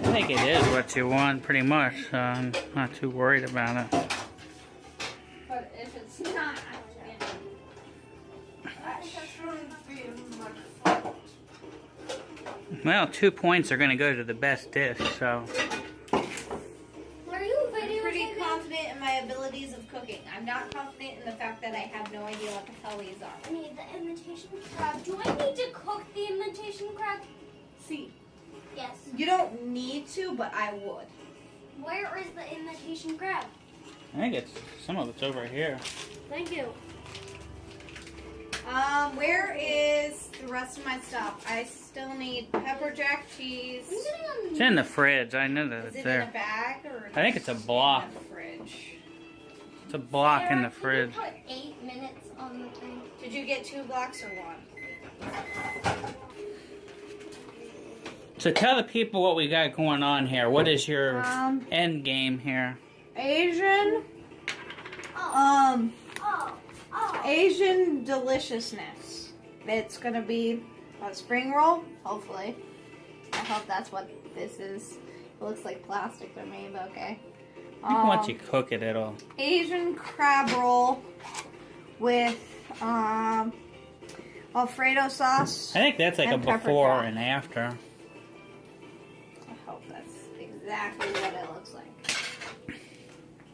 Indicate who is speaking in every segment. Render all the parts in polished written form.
Speaker 1: I think it is what you want, pretty much. I'm not too worried about it.
Speaker 2: But if it's not,
Speaker 1: Well, 2 points are going to go to the best dish, so.
Speaker 2: Are you pretty confident in my abilities of cooking? I'm not confident in the fact that I have no idea what the hell these are.
Speaker 3: I need the imitation crab. Do I need to cook the imitation crab?
Speaker 2: See.
Speaker 3: Yes.
Speaker 2: You don't need to, but I would.
Speaker 3: Where is the imitation crab?
Speaker 1: I think some of it's over here.
Speaker 3: Thank you.
Speaker 2: Where is the rest of my stuff? I still need pepper jack cheese.
Speaker 1: It's in the fridge. I know that
Speaker 2: Is
Speaker 1: it's
Speaker 2: it
Speaker 1: there.
Speaker 2: in a bag or?
Speaker 1: I think it's a block.
Speaker 2: In the fridge.
Speaker 1: It's a block in the
Speaker 3: Can
Speaker 1: fridge.
Speaker 3: you put 8 minutes on the time?
Speaker 2: Did you get 2 blocks or 1?
Speaker 1: So tell the people what we got going on here. What is your end game here?
Speaker 2: Asian. Asian deliciousness. It's gonna be a spring roll, hopefully. I hope that's what this is. It looks like plastic to me, but okay.
Speaker 1: I think once you cook it, it'll...
Speaker 2: Asian crab roll with Alfredo sauce.
Speaker 1: I think that's like a
Speaker 2: and pepper
Speaker 1: before
Speaker 2: jack.
Speaker 1: and after.
Speaker 2: I hope that's exactly what it looks like.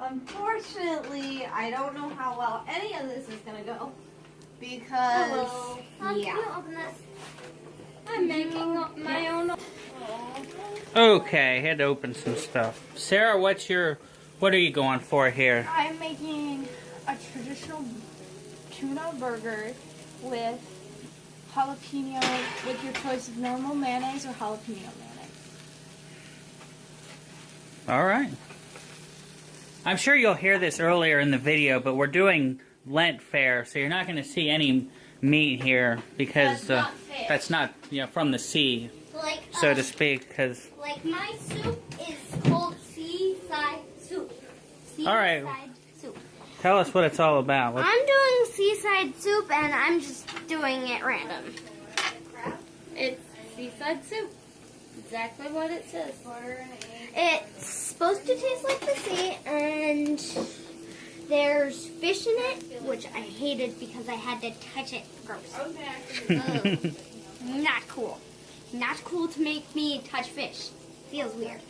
Speaker 2: Unfortunately, I don't know how well any of this is gonna go because
Speaker 3: Hello. Can you open this? I'm making my own.
Speaker 1: Okay, had to open some stuff. Sarah, what are you going for here?
Speaker 4: I'm making a traditional tuna burger with jalapeno, with your choice of normal mayonnaise or jalapeno mayonnaise.
Speaker 1: All right. I'm sure you'll hear this earlier in the video, but we're doing Lent fare, so you're not going to see any meat here because that's not from the sea,
Speaker 3: Like,
Speaker 1: so to speak. Because
Speaker 3: like my soup is called seaside soup. Seaside
Speaker 1: All right.
Speaker 3: soup.
Speaker 1: Tell us what it's all about.
Speaker 3: I'm doing seaside soup and I'm just doing it random. It's seaside soup. Exactly what it says. It's supposed to taste like the sea, and there's fish in it, which I hated because I had to touch it. Gross. Ugh. Not cool. Not cool to make me touch fish. Feels weird.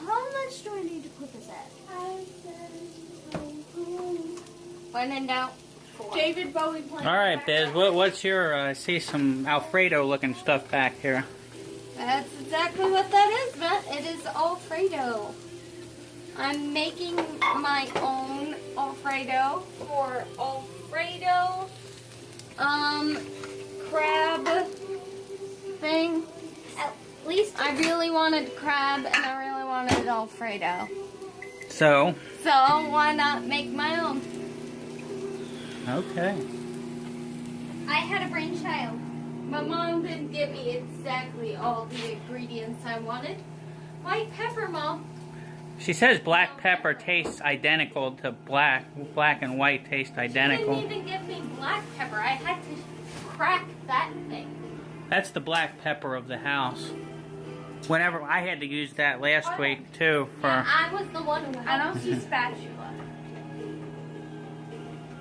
Speaker 3: How much do I need to put this at? When in doubt, 4.
Speaker 4: David Bowie playing.
Speaker 1: All right, Biz. What's your? I see some Alfredo-looking stuff back here.
Speaker 3: That's exactly what that is, Matt. It is Alfredo. I'm making my own Alfredo for Alfredo crab thing. At least I really wanted crab and I really wanted Alfredo.
Speaker 1: So
Speaker 3: why not make my own?
Speaker 1: okay.
Speaker 3: I had a brainchild. My mom didn't give me exactly all the ingredients I wanted. White pepper, Mom.
Speaker 1: She says black pepper tastes identical to black and white taste identical.
Speaker 3: She didn't even give me black pepper. I had to crack that thing.
Speaker 1: That's the black pepper of the house. Whenever I had to use that last week too for.
Speaker 3: Yeah, I was the one who
Speaker 4: I don't see spatula.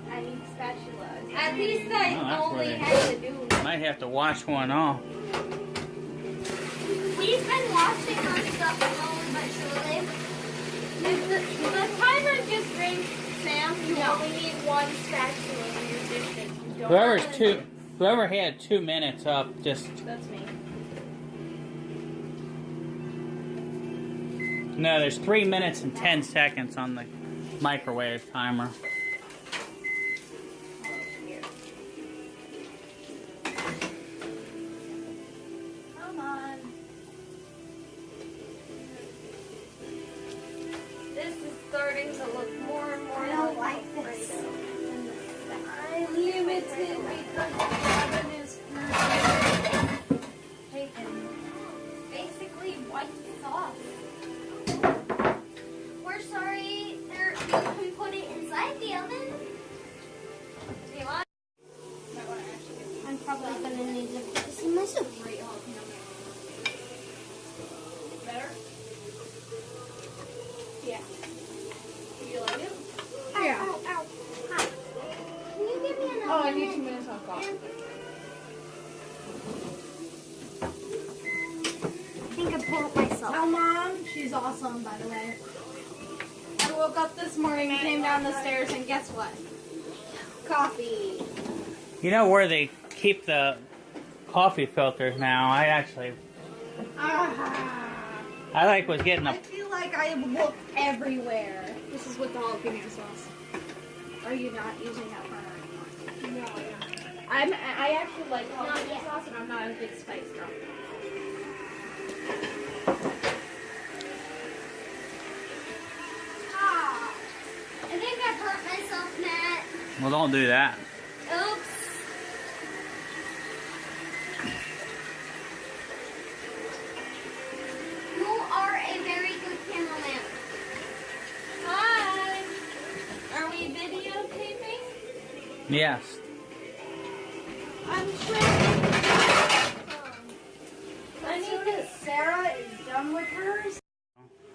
Speaker 3: I need spatula. At least I
Speaker 1: Oh, that's
Speaker 3: only
Speaker 1: right.
Speaker 3: had to do.
Speaker 1: Might have to wash one off.
Speaker 3: We've been washing our stuff slowly but surely. If the timer just rings, Sam, you only need 1 spatula in your dishes. You don't
Speaker 1: Whoever had 2 minutes up, just.
Speaker 3: That's me.
Speaker 1: No, there's 3 minutes and 10 seconds on the microwave timer.
Speaker 3: Come on. This is starting to look more and more
Speaker 2: I don't like this.
Speaker 3: I'm limited because I have an my soup.
Speaker 2: Better? Yeah. Do you like it?
Speaker 3: Yeah. Ow, ow. Hi. Can you give me another?
Speaker 2: Oh, I need 2 minutes on clock.
Speaker 3: I think I pulled myself.
Speaker 2: Tell Mom she's awesome, by the way. I woke up this morning, came down the stairs, and guess what? Coffee.
Speaker 1: You know where they keep the coffee filters now? I like was getting
Speaker 2: I
Speaker 1: a...
Speaker 2: feel like I look everywhere. This is with the jalapeno sauce. Are you not using that for anymore? No, I actually like jalapeno sauce, and I'm not a big spice girl.
Speaker 3: Ah, I think I hurt myself, Matt.
Speaker 1: Well, don't do that.
Speaker 3: Oops. You are a very good cameraman.
Speaker 2: Hi. Are we videotaping?
Speaker 1: Yes.
Speaker 2: I'm trying. I need that Sarah is done with hers.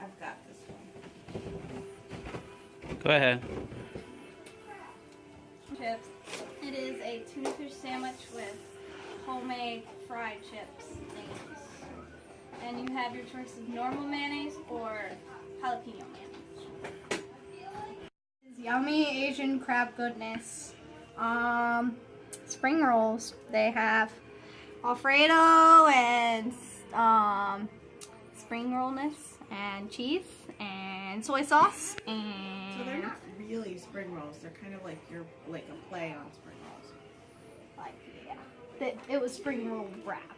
Speaker 2: I've got this one.
Speaker 1: Go ahead.
Speaker 2: Chips. It is a tuna fish sandwich with homemade fried chips things. And you have your choice of normal mayonnaise or jalapeno mayonnaise. This is yummy Asian crab goodness. Spring rolls. They have Alfredo and spring rollness and cheese and soy sauce and
Speaker 5: So they're not really spring rolls. They're kind of like a play on spring rolls.
Speaker 2: like yeah. It was spring roll wrap.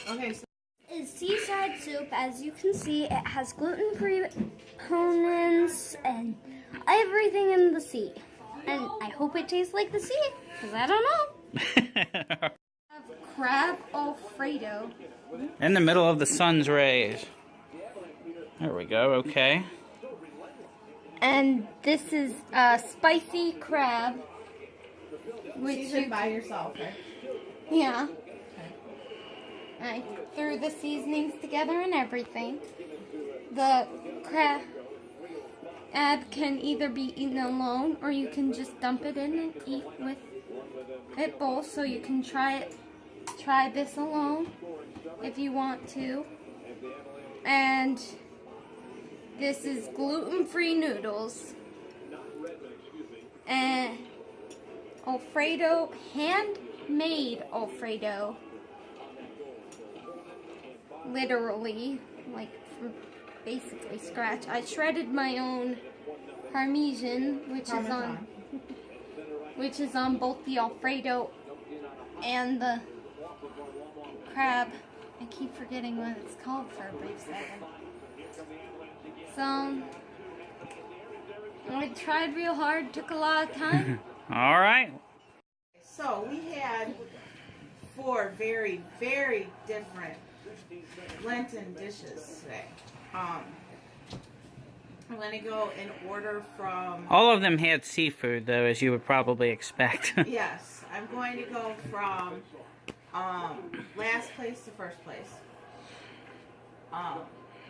Speaker 5: Okay, so
Speaker 3: Is seaside soup. As you can see, it has gluten-free components and everything in the sea. And I hope it tastes like the sea, because I don't know.
Speaker 2: Crab Alfredo.
Speaker 1: In the middle of the sun's rays. There we go, okay.
Speaker 2: And this is spicy crab. Which
Speaker 5: you should buy yourself, right?
Speaker 2: yeah. I threw the seasonings together and everything. The crab can either be eaten alone or you can just dump it in and eat with it both. So you can try this alone if you want to. And this is gluten-free noodles. And Alfredo, handmade Alfredo. Literally, like from basically scratch. I shredded my own Parmesan, which is on both the Alfredo and the crab. I keep forgetting what it's called for a brief second. So I tried real hard, took a lot of time.
Speaker 1: All right.
Speaker 5: So we had 4 very, very different Lenten dishes today. I'm going to go in order from...
Speaker 1: All of them had seafood, though, as you would probably expect.
Speaker 5: Yes, I'm going to go from last place to first place.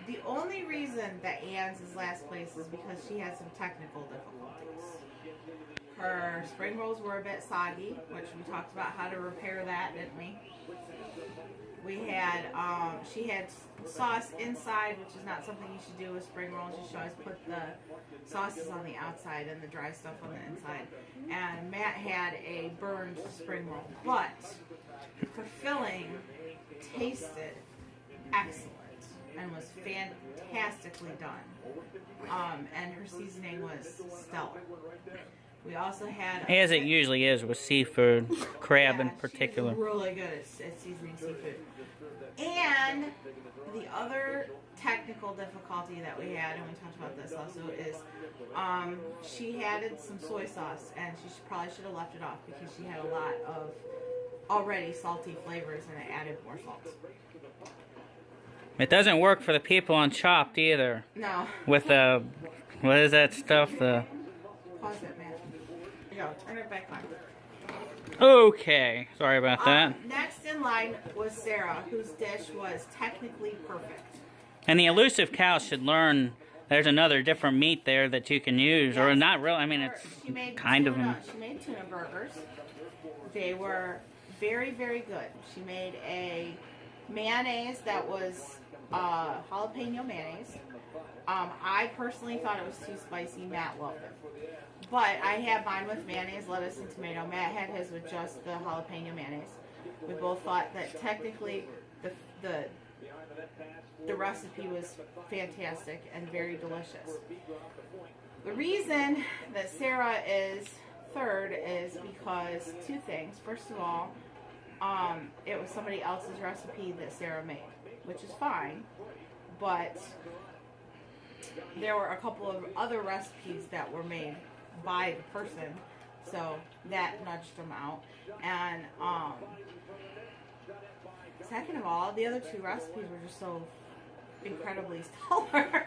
Speaker 5: The only reason that Anne's is last place is because she had some technical difficulties. Her spring rolls were a bit soggy, which we talked about how to repair that, didn't we? We had, she had sauce inside, which is not something you should do with spring rolls. You should always put the sauces on the outside and the dry stuff on the inside. And Matt had a burned spring roll, but her filling tasted excellent and was fantastically done. And her seasoning was stellar. We also had...
Speaker 1: As it usually is with seafood, crab in
Speaker 5: She's
Speaker 1: particular.
Speaker 5: really good at seasoning seafood. And the other technical difficulty that we had, and we talked about this also, is she added some soy sauce, and she probably should have left it off because she had a lot of already salty flavors, and it added more salt.
Speaker 1: It doesn't work for the people on Chopped either.
Speaker 5: No.
Speaker 1: With the, what is that stuff? The...
Speaker 5: Pause it, man. There you go. Turn it back on.
Speaker 1: Okay. Sorry about that.
Speaker 5: Next in in line was Sarah, whose dish was technically perfect.
Speaker 1: And the elusive cow should learn there's another different meat there that you can use, or
Speaker 5: Yes.
Speaker 1: not really. I mean, it's
Speaker 5: She made
Speaker 1: kind of.
Speaker 5: She made tuna burgers. They were very, very good. She made a mayonnaise that was jalapeno mayonnaise. I personally thought it was too spicy. Matt loved it. But I had mine with mayonnaise, lettuce, and tomato. Matt had his with just the jalapeno mayonnaise. We both thought that technically the recipe was fantastic and very delicious. The reason that Sarah is third is because two things. First of all, it was somebody else's recipe that Sarah made, which is fine, but there were a couple of other recipes that were made by the person, so that nudged them out. And second of all, the other two recipes were just so incredibly stellar.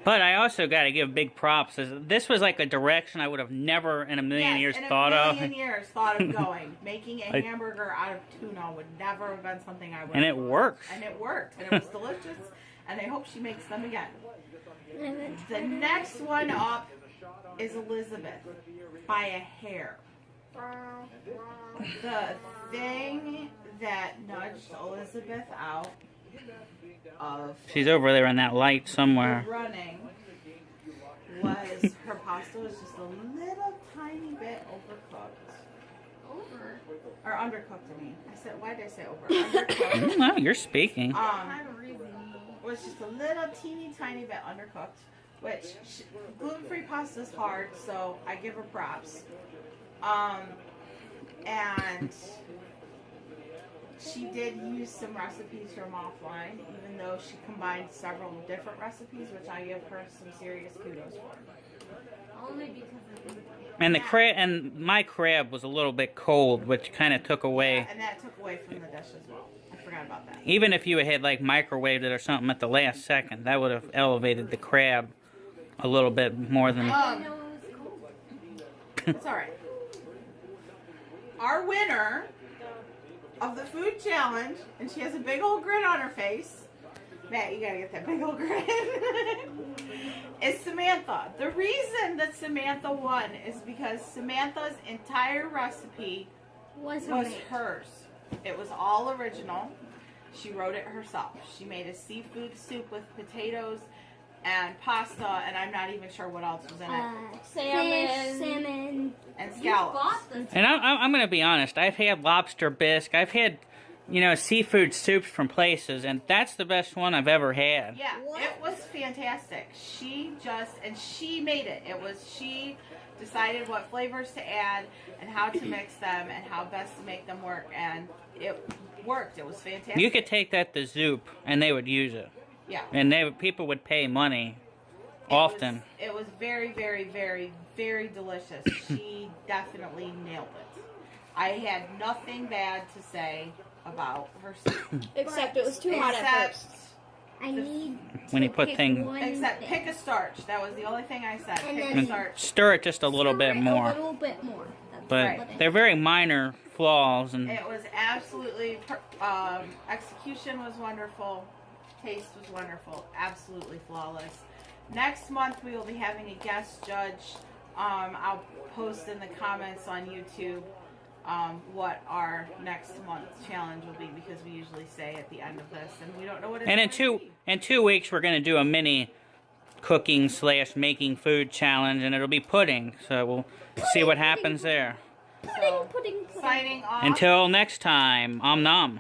Speaker 1: But I also got to give big props. This was like a direction I would have never in a million years thought of.
Speaker 5: In a million years thought of going. Making a hamburger out of tuna would never have been something I would.
Speaker 1: And it works.
Speaker 5: And it worked. And it was delicious. And I hope she makes them again. The next one up is Elizabeth by a hair. The thing that nudged Elizabeth out of
Speaker 1: She's over there in that light somewhere.
Speaker 5: running was her pasta was just a little tiny bit overcooked. Or undercooked, I mean. Why did I say over? Undercooked.
Speaker 1: No, you're speaking.
Speaker 5: Was just a little teeny tiny bit undercooked, which gluten-free pasta is hard, so I give her props. And she did use some recipes from offline, even though she combined several different recipes, which I give her some serious kudos for.
Speaker 3: Only because of
Speaker 1: And the crab, and my crab was a little bit cold, which kind of took away.
Speaker 5: And that took away from the dish as well. I forgot about that.
Speaker 1: Even if you had like microwaved it or something at the last second, that would have elevated the crab a little bit more than.
Speaker 5: It's all right. Our winner of the food challenge, and she has a big old grin on her face. Matt, you gotta get that big old grin. Is Samantha. The reason that Samantha won is because Samantha's entire recipe was hers. It was all original. She wrote it herself. She made a seafood soup with potatoes and pasta, and I'm not even sure what else was in it.
Speaker 3: salmon,
Speaker 5: And scallops.
Speaker 1: And I'm going to be honest. I've had lobster bisque. I've had, seafood soups from places, and that's the best one I've ever had.
Speaker 5: Yeah, it was fantastic. She made it. She decided what flavors to add and how to mix them and how best to make them work, and it worked. It was fantastic.
Speaker 1: You could take that to Zoop, and they would use it.
Speaker 5: Yeah.
Speaker 1: And people would pay money often.
Speaker 5: It was very, very, very, very delicious. She definitely nailed it. I had nothing bad to say about her soup.
Speaker 4: Except it was too hot at first.
Speaker 3: I need
Speaker 1: When you put things.
Speaker 5: Except pick a starch. That was the only thing I said.
Speaker 3: And
Speaker 5: Pick a
Speaker 3: then-
Speaker 5: starch.
Speaker 1: Stir it just a little bit more.
Speaker 3: A little bit more.
Speaker 1: But
Speaker 5: Right.
Speaker 1: they're very minor flaws. And
Speaker 5: It was absolutely, execution was wonderful. Taste was wonderful. Absolutely flawless. Next month we will be having a guest judge. I'll post in the comments on YouTube what our next month's challenge will be, because we usually say at the end of this, and we don't know what it's
Speaker 1: And
Speaker 5: going to be.
Speaker 1: in 2 weeks, we're going to do a mini cooking/making food challenge, and it'll be pudding. So we'll see what happens there.
Speaker 5: So, signing off.
Speaker 1: Until next time, Om Nom.